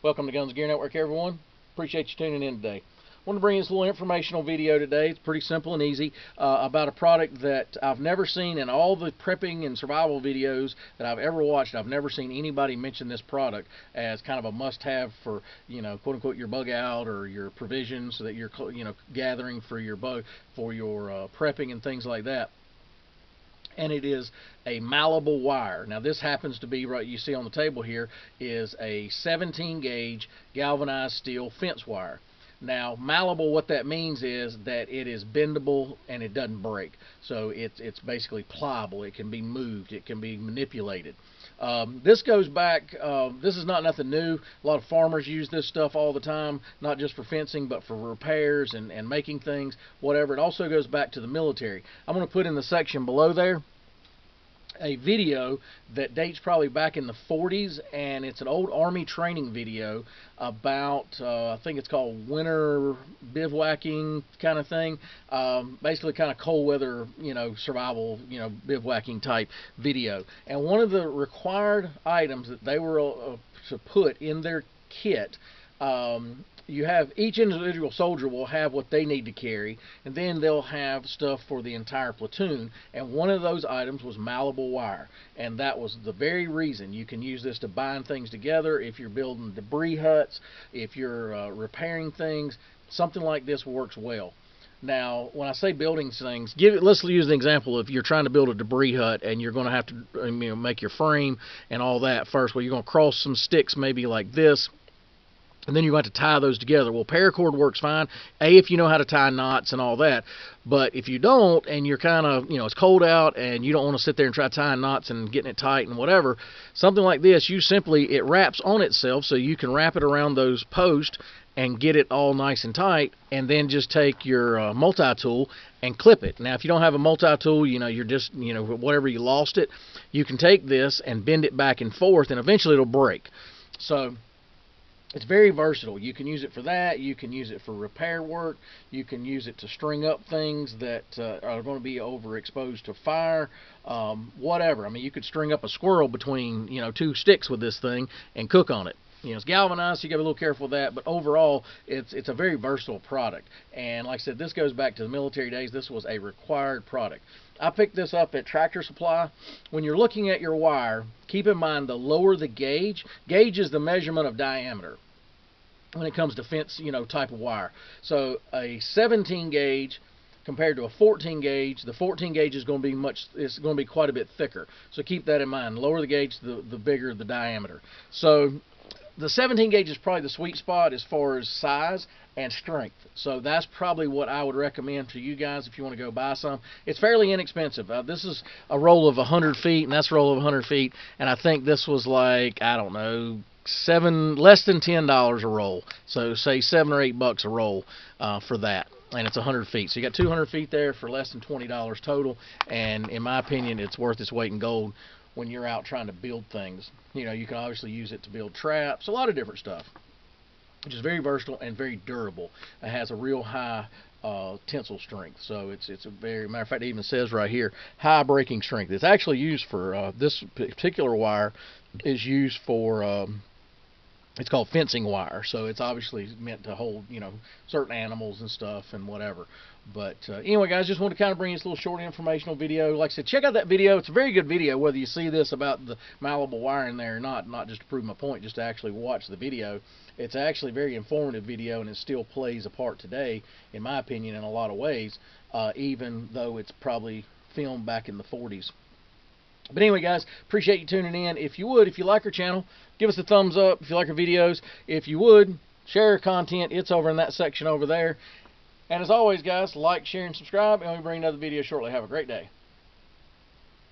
Welcome to Guns Gear Network, everyone. Appreciate you tuning in today. I want to bring you this little informational video today. It's pretty simple and easy about a product that I've never seen in all the prepping and survival videos that I've ever watched. I've never seen anybody mention this product as kind of a must-have for, quote unquote, your bug out or your provisions that you're, gathering for your bug, for your prepping and things like that. And it is a malleable wire. Now this happens to be, right, you see on the table here, is a 17 gauge galvanized steel fence wire. Now malleable, what that means is that it is bendable and it doesn't break. So it's basically pliable. It can be moved. It can be manipulated. This goes back, this is not nothing new. A lot of farmers use this stuff all the time, not just for fencing, but for repairs and making things, whatever. It also goes back to the military. I'm going to put in the section below there a video that dates probably back in the 40s, and it's an old Army training video about, I think it's called winter bivouacking kind of thing. Basically kind of cold weather, survival, bivouacking type video. And one of the required items that they were to put in their kit, you have each individual soldier will have what they need to carry, and then they'll have stuff for the entire platoon. And one of those items was malleable wire, and that was the very reason. You can use this to bind things together if you're building debris huts, if you're repairing things. Something like this works well. Now, when I say building things, let's use an example. If you're trying to build a debris hut and you're going to have to make your frame and all that first, well, you're going to cross some sticks maybe like this, and then you have to tie those together. Well, paracord works fine, if you know how to tie knots and all that. But if you don't, and you're kind of, it's cold out, and you don't want to sit there and try tying knots and getting it tight and whatever, something like this, it wraps on itself, so you can wrap it around those posts and get it all nice and tight, and then just take your multi-tool and clip it. Now, if you don't have a multi-tool, you're just, whatever, you lost it, you can take this and bend it back and forth, and eventually it'll break. So it's very versatile. You can use it for that. You can use it for repair work. You can use it to string up things that are going to be overexposed to fire. Whatever. I mean, you could string up a squirrel between, two sticks with this thing and cook on it. It's galvanized, so you got to be a little careful with that. But overall, it's a very versatile product. And like I said, this goes back to the military days. This was a required product. I picked this up at Tractor Supply. When you're looking at your wire, keep in mind the lower the gauge. Gauge is the measurement of diameter when it comes to fence, type of wire. So a 17 gauge compared to a 14 gauge, the 14 gauge is going to be quite a bit thicker. So keep that in mind. The lower the gauge, the bigger the diameter. So the 17 gauge is probably the sweet spot as far as size and strength. So that's probably what I would recommend to you guys if you want to go buy some. It's fairly inexpensive. This is a roll of 100 feet, and that's a roll of 100 feet. And I think this was like, I don't know, less than $10 a roll. So say $7 or $8 a roll for that. And it's 100 feet. So you got 200 feet there for less than $20 total. And in my opinion, it's worth its weight in gold when you're out trying to build things. You can obviously use it to build traps, a lot of different stuff, which is very versatile and very durable. It has a real high tensile strength. So it's a very, matter of fact, it even says right here, high breaking strength. It's actually used for, this particular wire is used for, it's called fencing wire, so it's obviously meant to hold, certain animals and stuff and whatever. But anyway, guys, just want to kind of bring you this little short informational video. Like I said, check out that video. It's a very good video, whether you see this about the malleable wire in there or not just to prove my point, just to actually watch the video. It's actually a very informative video, and it still plays a part today, in my opinion, in a lot of ways, even though it's probably filmed back in the 40s. But anyway, guys, appreciate you tuning in. If you like our channel, give us a thumbs up. If you like our videos, if you would, share our content. It's over in that section over there. And as always, guys, like, share, and subscribe, and we'll bring another video shortly. Have a great day.